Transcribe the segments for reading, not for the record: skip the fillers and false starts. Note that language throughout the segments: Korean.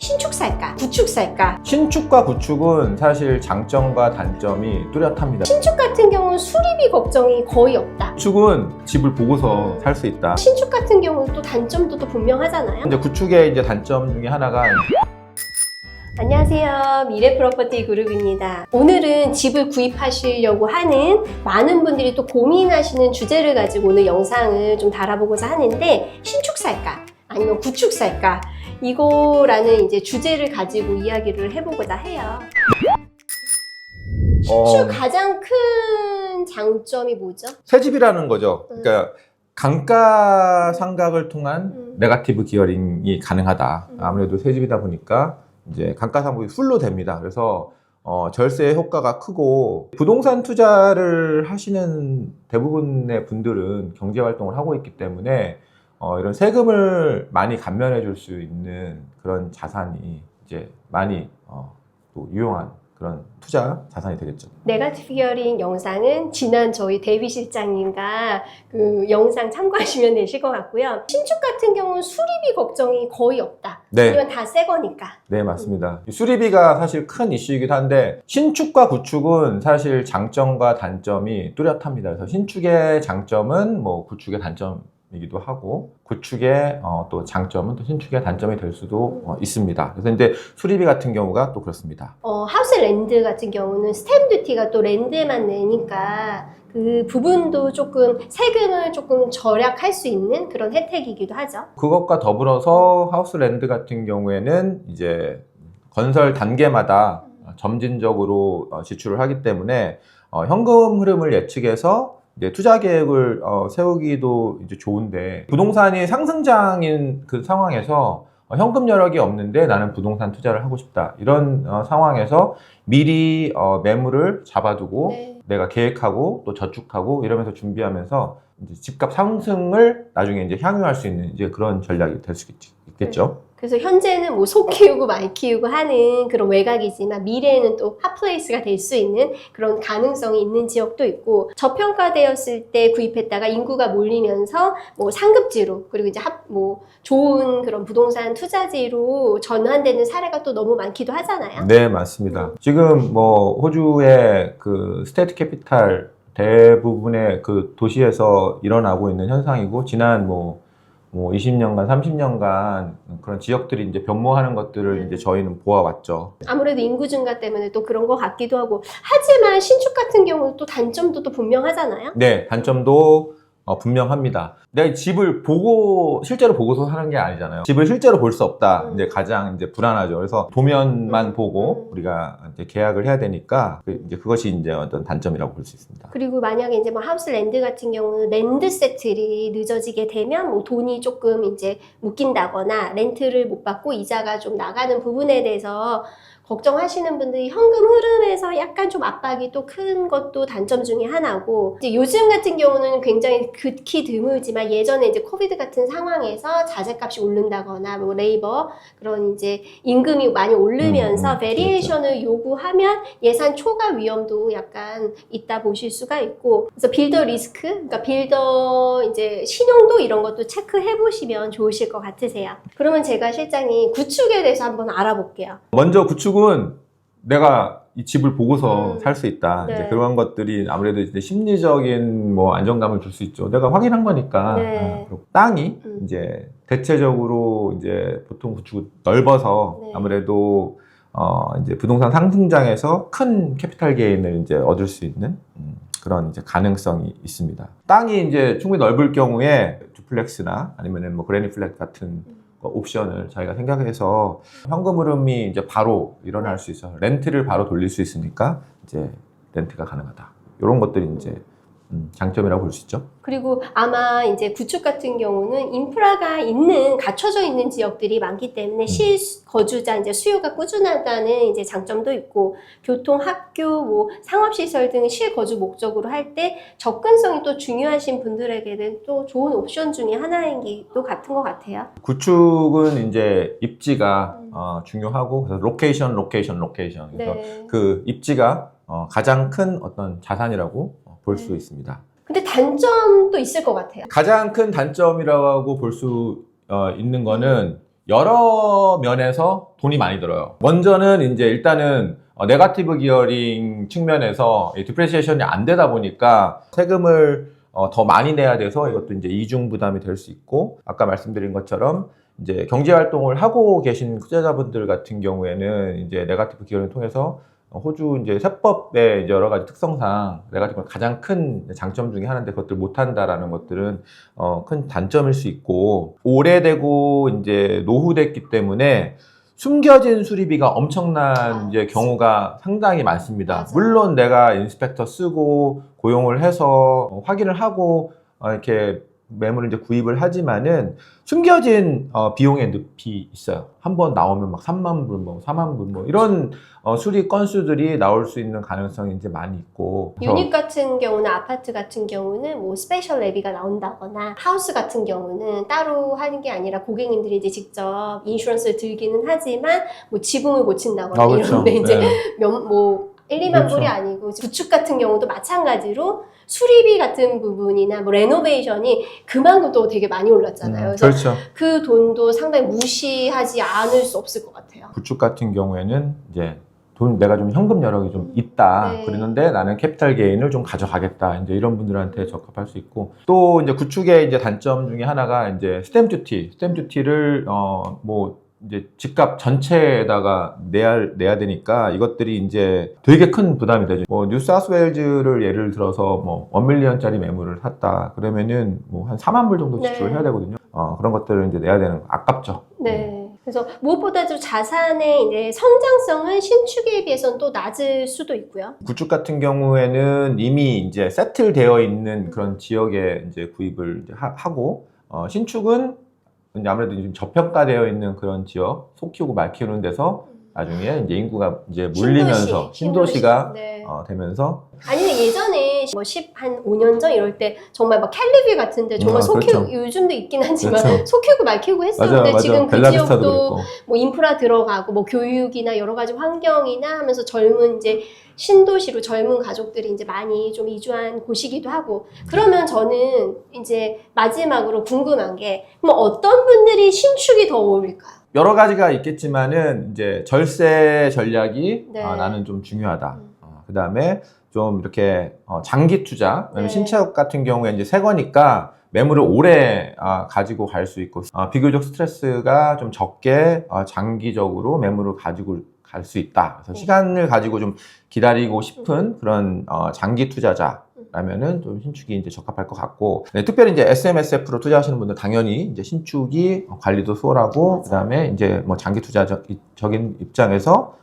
신축 살까? 구축 살까? 신축과 구축은 사실 장점과 단점이 뚜렷합니다. 신축 같은 경우는 수리비 걱정이 거의 없다. 구축은 집을 보고서 살 수 있다. 신축 같은 경우는 또 단점도 또 분명하잖아요. 이제 구축의 이제 단점 중에 하나가 안녕하세요. 미래 프로퍼티 그룹입니다. 오늘은 집을 구입하시려고 하는 많은 분들이 또 고민하시는 주제를 가지고 오늘 영상을 좀 달아보고자 하는데, 신축 살까? 아니면 구축 살까? 이거라는 이제 주제를 가지고 이야기를 해보고자 해요. 신축 가장 큰 장점이 뭐죠? 새 집이라는 거죠. 그러니까 감가상각을 통한 네거티브 기어링이 가능하다. 아무래도 새 집이다 보니까 이제 감가상각이 풀로 됩니다. 그래서 절세 효과가 크고, 부동산 투자를 하시는 대부분의 분들은 경제 활동을 하고 있기 때문에 이런 세금을 많이 감면해 줄 수 있는 그런 자산이 이제 많이 또 유용한 그런 투자 자산이 되겠죠. 네거티브 기어링 영상은 지난 저희 데뷔 실장님과 그 영상 참고하시면 되실 것 같고요. 신축 같은 경우는 수리비 걱정이 거의 없다. 네. 왜냐면 다 새 거니까. 네, 맞습니다. 수리비가 사실 큰 이슈이기도 한데, 신축과 구축은 사실 장점과 단점이 뚜렷합니다. 그래서 신축의 장점은 뭐 구축의 단점이기도 하고, 구축의 또 장점은 또 신축의 단점이 될 수도 있습니다. 그래서 이제 수리비 같은 경우가 또 그렇습니다. 하우스 랜드 같은 경우는 스탬 듀티가 또 랜드만 내니까 그 부분도 조금 세금을 조금 절약할 수 있는 그런 혜택이기도 하죠. 그것과 더불어서 하우스랜드 같은 경우에는 이제 건설 단계마다 점진적으로 지출을 하기 때문에 현금 흐름을 예측해서 이제 투자 계획을 세우기도 이제 좋은데, 부동산이 상승장인 그 상황에서 현금 여력이 없는데 나는 부동산 투자를 하고 싶다, 이런 상황에서 미리 매물을 잡아두고 네. 내가 계획하고 또 저축하고 이러면서 준비하면서 이제 집값 상승을 나중에 이제 향유할 수 있는 이제 그런 전략이 될 수 있겠죠. 그래서 현재는 뭐 소 키우고 말 키우고 하는 그런 외곽이지만, 미래에는 또 핫플레이스가 될 수 있는 그런 가능성이 있는 지역도 있고, 저평가되었을 때 구입했다가 인구가 몰리면서 뭐 상급지로, 그리고 이제 뭐 좋은 그런 부동산 투자지로 전환되는 사례가 또 너무 많기도 하잖아요. 네, 맞습니다. 지금 뭐 호주의 그 스테이트 캐피탈 대부분의 그 도시에서 일어나고 있는 현상이고, 지난 뭐 20년간, 30년간 그런 지역들이 이제 변모하는 것들을 이제 저희는 보아왔죠. 아무래도 인구 증가 때문에 또 그런 것 같기도 하고, 하지만 신축 같은 경우는 또 단점도 또 분명하잖아요. 네, 단점도 분명합니다. 내가 집을 실제로 보고서 사는 게 아니잖아요. 집을 실제로 볼 수 없다. 이제 가장 이제 불안하죠. 그래서 도면만 보고 우리가 이제 계약을 해야 되니까, 이제 그것이 이제 어떤 단점이라고 볼 수 있습니다. 그리고 만약에 이제 뭐 하우스 랜드 같은 경우는 랜드 세틀이 늦어지게 되면 뭐 돈이 조금 이제 묶인다거나 렌트를 못 받고 이자가 좀 나가는 부분에 대해서 걱정하시는 분들이 현금 흐름에서 약간 좀 압박이 또 큰 것도 단점 중에 하나고, 이제 요즘 같은 경우는 굉장히 극히 드물지만, 예전에 이제 코비드 같은 상황에서 자재값이 오른다거나 뭐 레이버 그런 이제 임금이 많이 오르면서 베리에이션을 요구하면 예산 초과 위험도 약간 있다 보실 수가 있고, 그래서 빌더 리스크, 그러니까 빌더 이제 신용도 이런 것도 체크해 보시면 좋으실 것 같으세요. 그러면 제가 실장님 구축에 대해서 한번 알아볼게요. 먼저 구축은 내가 이 집을 보고서 살 수 있다. 네. 이제 그런 것들이 아무래도 이제 심리적인 뭐 안정감을 줄 수 있죠. 내가 확인한 거니까. 네. 그리고 땅이 이제 대체적으로 이제 보통 구축은 넓어서 네. 아무래도 이제 부동산 상승장에서 큰 캐피탈 게인을 이제 얻을 수 있는 그런 이제 가능성이 있습니다. 땅이 이제 충분히 넓을 경우에 두플렉스나 아니면은 뭐 그래니 플랫 같은 옵션을 저희가 생각해서 현금 흐름이 이제 바로 일어날 수 있어서 렌트를 바로 돌릴 수 있으니까 이제 렌트가 가능하다. 이런 것들이 이제 장점이라고 볼 수 있죠. 그리고 아마 이제 구축 같은 경우는 인프라가 갖춰져 있는 지역들이 많기 때문에 실거주자 이제 수요가 꾸준하다는 이제 장점도 있고, 교통, 학교, 뭐 상업시설 등 실거주 목적으로 할 때 접근성이 또 중요하신 분들에게는 또 좋은 옵션 중에 하나인 게 또 같은 것 같아요. 구축은 이제 입지가 중요하고, 그래서 로케이션. 그래서 네. 그 입지가 가장 큰 어떤 자산이라고 볼 수 있습니다. 근데 단점도 있을 것 같아요. 가장 큰 단점이라고 볼 수 있는 거는 여러 면에서 돈이 많이 들어요. 먼저는 이제 일단은 네거티브 기어링 측면에서 디프레시에이션이 안 되다 보니까 세금을 더 많이 내야 돼서 이것도 이제 이중 부담이 될 수 있고, 아까 말씀드린 것처럼 이제 경제 활동을 하고 계신 투자자분들 같은 경우에는 이제 네거티브 기어링을 통해서 호주 이제 세법의 이제 여러 가지 특성상 네거티브가 가장 큰 장점 중에 하나인데 그것들 못 한다라는 것들은 큰 단점일 수 있고, 오래되고 이제 노후됐기 때문에 숨겨진 수리비가 엄청난 이제 경우가 상당히 많습니다. 맞아. 물론 내가 인스펙터 쓰고 고용을 해서 확인을 하고 이렇게 매물을 이제 구입을 하지만은 숨겨진 비용의 늪이 있어요. 한번 나오면 막 3만 불, 뭐 4만 불, 뭐 이런 수리 건수들이 나올 수 있는 가능성이 이제 많이 있고. 유닛 같은 경우는, 아파트 같은 경우는 뭐 스페셜 레비가 나온다거나, 하우스 같은 경우는 따로 하는 게 아니라 고객님들이 이제 직접 인슈런스를 들기는 하지만 뭐 지붕을 고친다거나 그렇죠. 이런데 이제 네. 뭐 1, 2만 그렇죠. 불이 아니고, 구축 같은 경우도 마찬가지로 수리비 같은 부분이나 뭐 레노베이션이 그만큼 또 되게 많이 올랐잖아요. 그래서 그렇죠. 그 돈도 상당히 무시하지 않을 수 없을 것 같아요. 구축 같은 경우에는 이제 내가 좀 현금 여력이 좀 있다. 네. 그러는데 나는 캐피탈 게인을 좀 가져가겠다. 이제 이런 분들한테 적합할 수 있고, 또 이제 구축의 이제 단점 중에 하나가 이제 스탬 듀티를 뭐 이제 집값 전체에다가 내야 되니까 이것들이 이제 되게 큰 부담이 되죠. 뭐 뉴사우스웨일즈를 예를 들어서 뭐 1밀리언짜리 매물을 샀다. 그러면은 뭐 한 4만 불 정도 지출을 네. 해야 되거든요. 그런 것들을 이제 내야 되는 거 아깝죠. 네. 그래서 무엇보다도 자산의 이제 성장성은 신축에 비해서는 또 낮을 수도 있고요. 구축 같은 경우에는 이미 이제 세틀되어 있는 그런 지역에 이제 구입을 이제 하고, 신축은 이제 아무래도 지금 저평가되어 있는 그런 지역, 소 키우고 말 키우는 데서 나중에 이제 인구가 이제 물리면서 신도시가 네. 되면서. 아니면 예전에 뭐 한 5년 전 이럴 때 정말 막 캘리비 같은데 정말 소 키우고, 그렇죠. 요즘도 있긴 하지만 그렇죠. 소 키우고 말 키우고 했어요. 근데 지금 그 벨라비스타도 지역도 그랬고. 뭐 인프라 들어가고 뭐 교육이나 여러 가지 환경이나 하면서 젊은 이제 신도시로 젊은 가족들이 이제 많이 좀 이주한 곳이기도 하고. 그러면 저는 이제 마지막으로 궁금한 게, 뭐 어떤 분들이 신축이 더 어울릴까요? 여러 가지가 있겠지만은 이제 절세 전략이 네. 나는 좀 중요하다. 그 다음에 좀 이렇게 장기 투자, 왜냐면 네. 신차업 같은 경우에 이제 새 거니까 매물을 오래 가지고 갈 수 있고, 비교적 스트레스가 좀 적게 장기적으로 매물을 가지고 갈 수 있다. 그래서 네. 시간을 가지고 좀 기다리고 싶은 그런 장기 투자자라면은 좀 신축이 이제 적합할 것 같고, 네, 특별히 이제 SMSF로 투자하시는 분들 당연히 이제 신축이 관리도 수월하고, 그 다음에 이제 뭐 장기 투자적인 입장에서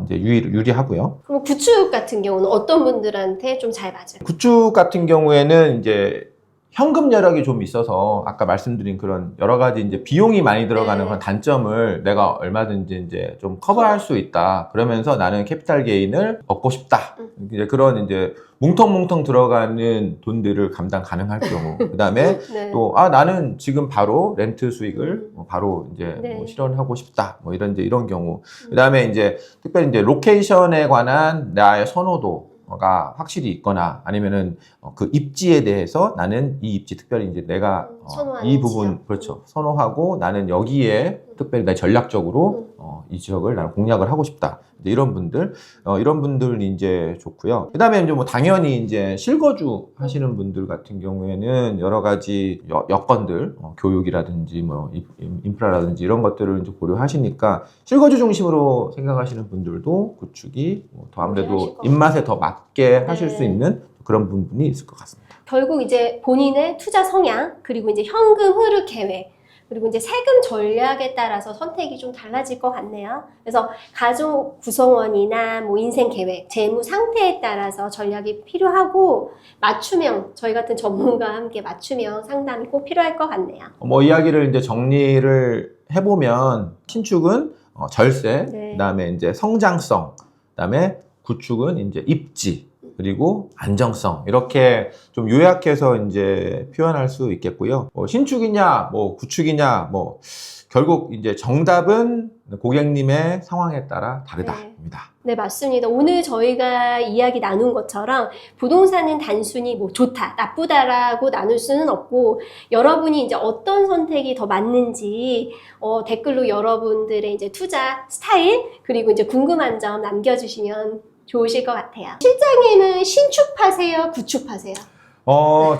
이제 유리하고요. 그럼 구축 같은 경우는 어떤 분들한테 좀 잘 맞을까요? 구축 같은 경우에는 이제 현금 여력이 좀 있어서 아까 말씀드린 그런 여러 가지 이제 비용이 많이 들어가는 네. 그런 단점을 내가 얼마든지 이제 좀 커버할 수 있다. 그러면서 나는 캐피탈 게인을 얻고 싶다. 이제 그런 이제 뭉텅뭉텅 들어가는 돈들을 감당 가능할 경우. 그 다음에 네. 또 나는 지금 바로 렌트 수익을 바로 이제 네. 뭐 실현하고 싶다. 뭐 이런 경우. 그 다음에 이제 특별히 이제 로케이션에 관한 나의 선호도가 확실히 있거나, 아니면은 그 입지에 대해서 나는 이 입지 특별히 이제 내가 선호하는 이 부분 지역. 그렇죠, 선호하고 나는 여기에 특별히 나 전략적으로 이 지역을 나는 공략을 하고 싶다. 이제 이런 분들 이제 좋고요. 그다음에 이제 뭐 당연히 이제 실거주 하시는 분들 같은 경우에는 여러 가지 여건들, 교육이라든지 뭐 인프라라든지 이런 것들을 이제 고려하시니까 실거주 중심으로 생각하시는 분들도 구축이 더 아무래도 입맛에 더 맞게 하실 수 있는 그런 부분이 있을 것 같습니다. 결국 이제 본인의 투자 성향, 그리고 이제 현금 흐르 계획, 그리고 이제 세금 전략에 따라서 선택이 좀 달라질 것 같네요. 그래서 가족 구성원이나 뭐 인생 계획, 재무 상태에 따라서 전략이 필요하고, 맞춤형, 저희 같은 전문가와 함께 맞춤형 상담이 꼭 필요할 것 같네요. 뭐 이야기를 이제 정리를 해보면, 신축은 절세, 네. 그다음에 이제 성장성, 그다음에 구축은 이제 입지, 그리고 안정성, 이렇게 좀 요약해서 이제 표현할 수 있겠고요. 뭐 신축이냐, 뭐 구축이냐, 뭐 결국 이제 정답은 고객님의 상황에 따라 다르다입니다. 네, 맞습니다. 오늘 저희가 이야기 나눈 것처럼 부동산은 단순히 뭐 좋다, 나쁘다라고 나눌 수는 없고 여러분이 이제 어떤 선택이 더 맞는지 댓글로 여러분들의 이제 투자 스타일 그리고 이제 궁금한 점 남겨주시면 좋으실 것 같아요. 실장님은 신축파세요, 구축파세요?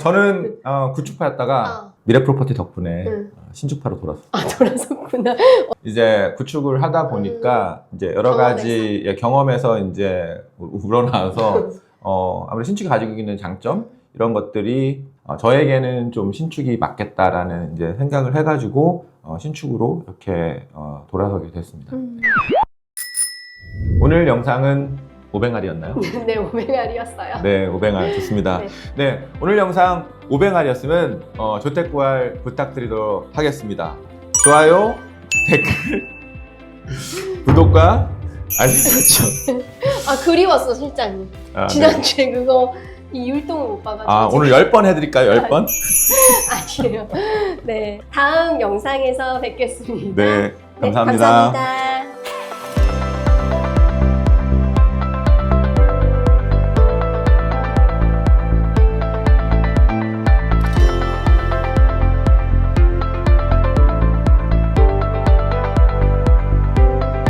저는 구축파였다가 미래 프로퍼티 덕분에 신축파로 돌았어요. 아, 돌아섰구나. 이제 구축을 하다 보니까 이제 여러 가지 경험에서 이제 우러나와서 아무래도 신축이 가지고 있는 장점 이런 것들이 저에게는 좀 신축이 맞겠다라는 이제 생각을 해가지고 신축으로 이렇게 돌아서게 됐습니다. 오늘 영상은 500알이었나요? 네, 500알이었어요. 네, 500알 좋습니다. 네, 오늘 영상 500알이었으면 조택구알 부탁드리도록 하겠습니다. 좋아요, 댓글, 구독과 알림 설정. 아, 그리웠어, 실장님. 지난주에 그거 이 율동을 못 봐가지고. 오늘 10번 해드릴까요? 10번? 아니에요. 네, 다음 영상에서 뵙겠습니다. 네, 감사합니다. 네, 감사합니다.